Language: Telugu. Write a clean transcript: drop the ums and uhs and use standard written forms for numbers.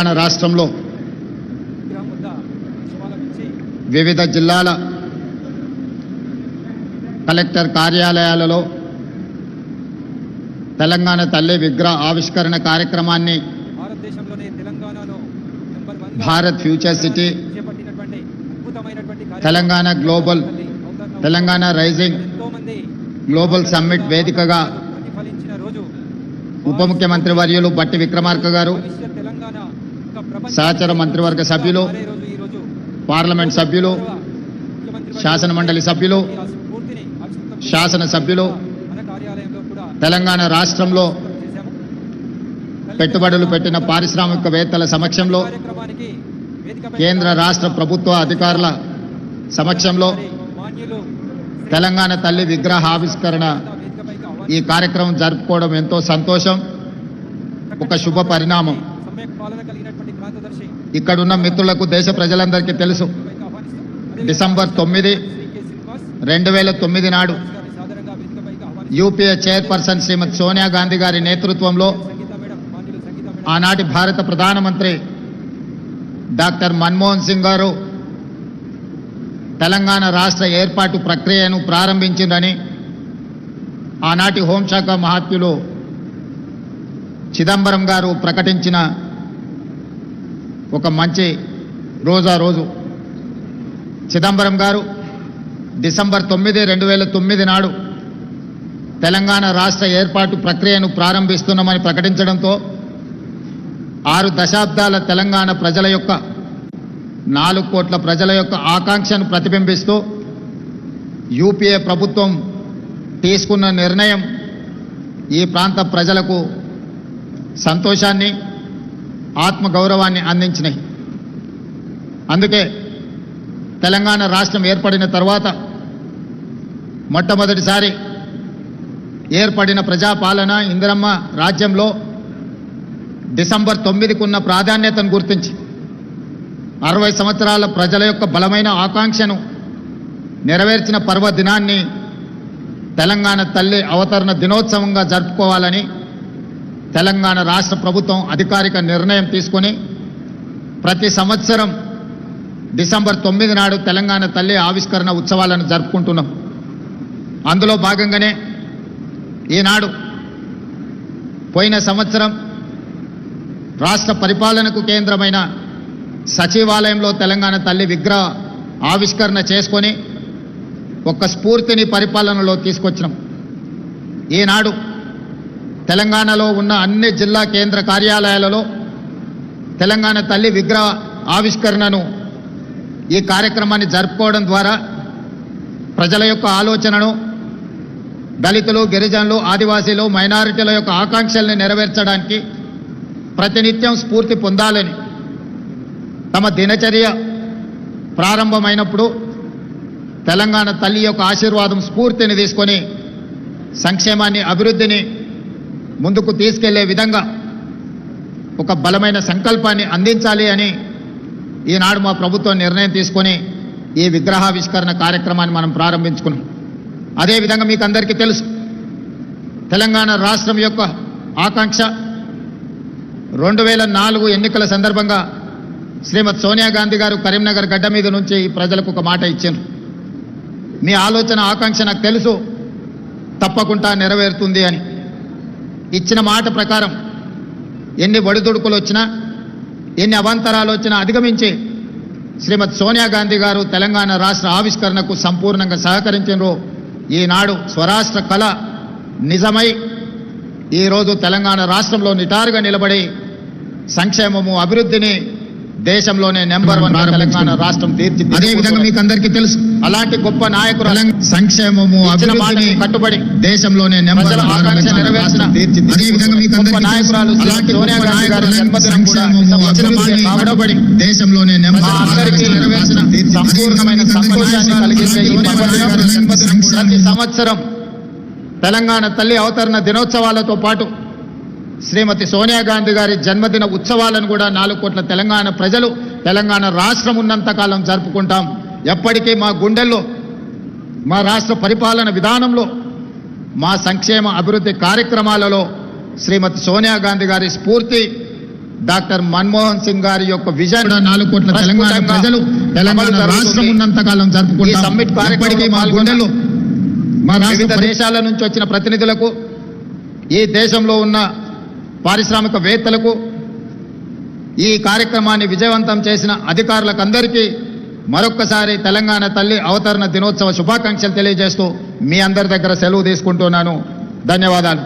తెలంగాణ రాష్ట్రంలో వివిధ జిల్లాల కలెక్టర్ కార్యాలయాలలో తెలంగాణ తల్లి విగ్రహ ఆవిష్కరణ కార్యక్రమాన్ని Bharat future city, Telangana global, Telangana rising global summit వేదికగా ఉప ముఖ్యమంత్రి వర్యులు బట్టి విక్రమార్క గారు, సహచర మంత్రివర్గ సభ్యులు, పార్లమెంట్ సభ్యులు, శాసన మండలి సభ్యులు, శాసన సభ్యులు, తెలంగాణ రాష్ట్రంలో పెట్టుబడులు పెట్టిన పారిశ్రామికవేత్తల సమక్షంలో, కేంద్ర రాష్ట్ర ప్రభుత్వ అధికారుల సమక్షంలో తెలంగాణ తల్లి విగ్రహ ఆవిష్కరణ ఈ కార్యక్రమం జరుపుకోవడం ఎంతో సంతోషం, ఒక శుభ పరిణామం. ఇక్కడున్న మిత్రులకు, దేశ ప్రజలందరికీ తెలుసు, డిసెంబర్ 9, 2009 నాడు యూపీఏ చైర్పర్సన్ శ్రీమతి సోనియా గాంధీ గారి నేతృత్వంలో ఆనాటి భారత ప్రధానమంత్రి డాక్టర్ మన్మోహన్ సింగ్ గారు తెలంగాణ రాష్ట్ర ఏర్పాటు ప్రక్రియను ప్రారంభించిందని ఆనాటి హోంశాఖ మహాత్ములు చిదంబరం గారు ప్రకటించిన ఒక మంచి రోజు. చిదంబరం గారు డిసెంబర్ 9, 2009 నాడు తెలంగాణ రాష్ట్ర ఏర్పాటు ప్రక్రియను ప్రారంభిస్తున్నామని ప్రకటించడంతో 6 దశాబ్దాల తెలంగాణ ప్రజల యొక్క 4 కోట్ల ప్రజల యొక్క ఆకాంక్షను ప్రతిబింబిస్తూ యూపీఏ ప్రభుత్వం తీసుకున్న నిర్ణయం ఈ ప్రాంత ప్రజలకు సంతోషాన్ని, ఆత్మగౌరవాన్ని అందించినాయి. అందుకే తెలంగాణ రాష్ట్రం ఏర్పడిన తర్వాత మొట్టమొదటిసారి ఏర్పడిన ప్రజాపాలన ఇందిరమ్మ రాజ్యంలో డిసెంబర్ 9కు ఉన్న ప్రాధాన్యతను గుర్తించి 60 సంవత్సరాల ప్రజల యొక్క బలమైన ఆకాంక్షను నెరవేర్చిన పర్వదినాన్ని తెలంగాణ తల్లి అవతరణ దినోత్సవంగా జరుపుకోవాలని తెలంగాణ రాష్ట్ర ప్రభుత్వం అధికారిక నిర్ణయం తీసుకొని ప్రతి సంవత్సరం డిసెంబర్ 9 నాడు తెలంగాణ తల్లి ఆవిష్కరణ ఉత్సవాలను జరుపుకుంటున్నాం. అందులో భాగంగానే ఈనాడు పోయిన సంవత్సరం రాష్ట్ర పరిపాలనకు కేంద్రమైన సచివాలయంలో తెలంగాణ తల్లి విగ్రహ ఆవిష్కరణ చేసుకొని ఒక స్ఫూర్తిని పరిపాలనలో తీసుకొచ్చినాం. ఈనాడు తెలంగాణలో ఉన్న అన్ని జిల్లా కేంద్ర కార్యాలయాలలో తెలంగాణ తల్లి విగ్రహ ఆవిష్కరణను, ఈ కార్యక్రమాన్ని జరుపుకోవడం ద్వారా ప్రజల యొక్క ఆలోచనను, దళితులు, గిరిజనులు, ఆదివాసీలు, మైనారిటీల యొక్క ఆకాంక్షల్ని నెరవేర్చడానికి ప్రతినిత్యం స్ఫూర్తి పొందాలని, తమ దినచర్య ప్రారంభమైనప్పుడు తెలంగాణ తల్లి యొక్క ఆశీర్వాదం, స్ఫూర్తిని తీసుకొని సంక్షేమాన్ని, అభివృద్ధిని ముందుకు తీసుకెళ్లే విధంగా ఒక బలమైన సంకల్పాన్ని అందించాలి అని ఈనాడు మా ప్రభుత్వం నిర్ణయం తీసుకొని ఈ విగ్రహావిష్కరణ కార్యక్రమాన్ని మనం ప్రారంభించుకున్నాం. అదేవిధంగా మీకు అందరికీ తెలుసు, తెలంగాణ రాష్ట్రం యొక్క ఆకాంక్ష 2004 ఎన్నికల సందర్భంగా శ్రీమతి సోనియా గాంధీ గారు కరీంనగర్ గడ్డ మీద నుంచి ప్రజలకు ఒక మాట ఇచ్చారు. మీ ఆలోచన, ఆకాంక్ష నాకు తెలుసు, తప్పకుండా నెరవేరుతుంది అని ఇచ్చిన మాట ప్రకారం ఎన్ని ఒడిదుడుకులు వచ్చినా, ఎన్ని అవాంతరాలు వచ్చినా అధిగమించి శ్రీమతి సోనియా గాంధీ గారు తెలంగాణ రాష్ట్ర ఆవిష్కరణకు సంపూర్ణంగా సహకరించారు. ఈనాడు స్వరాష్ట్ర కళ నిజమై ఈరోజు తెలంగాణ రాష్ట్రంలో నిటారుగా నిలబడి సంక్షేమము, అభివృద్ధిని దేశంలోనే నెంబర్ 1 తెలంగాణ రాష్ట్రం తీర్చిదిద్దింది. అదేవిధంగా మీకు అందరికీ తెలుసు, అలాంటి గొప్ప నాయకులు సంక్షేమము, అభివృద్ధిని కట్టుబడి దేశంలోనే నెంబర్ 1 ఆకాంక్ష నెరవేర్చిన గొప్ప నాయకురాలు సోనియా గాంధీ గారి జన్మదినం కూడా దేశంలోనే నెంబర్ 1 నెరవేర్చిన సంపూర్ణమైన సంతోషాన్ని కలిగించే ఈ ప్రతి సంవత్సరం తెలంగాణ తల్లి అవతరణ దినోత్సవాలతో పాటు శ్రీమతి సోనియా గాంధీ గారి జన్మదిన ఉత్సవాలను కూడా 4 కోట్ల తెలంగాణ ప్రజలు, తెలంగాణ రాష్ట్రం ఉన్నంతకాలం జరుపుకుంటాం. ఎప్పటికీ మా గుండెల్లో, మా రాష్ట్ర పరిపాలన విధానంలో, మా సంక్షేమ అభివృద్ధి కార్యక్రమాలలో శ్రీమతి సోనియా గాంధీ గారి స్ఫూర్తి డాక్టర్ మన్మోహన్ సింగ్ గారి యొక్క విజన్ 4 కోట్ల తెలంగాణ ప్రజలు తెలంగాణ రాష్ట్రం ఉన్నంత కాలం ఈ జరుపుకుంటాం. సమ్మిట్ ఇప్పటికీ మా గుండెల్లో మా వివిధ రాష్ట్ర దేశాల నుంచి వచ్చిన ప్రతినిధులకు, ఈ దేశంలో ఉన్న పారిశ్రామికవేత్తలకు, ఈ కార్యక్రమాన్ని విజయవంతం చేసిన అధికారులకు అందరికీ మరొక్కసారి తెలంగాణ తల్లి అవతరణ దినోత్సవ శుభాకాంక్షలు తెలియజేస్తూ మీ అందరి దగ్గర సెలవు తీసుకుంటున్నాను. ధన్యవాదాలు.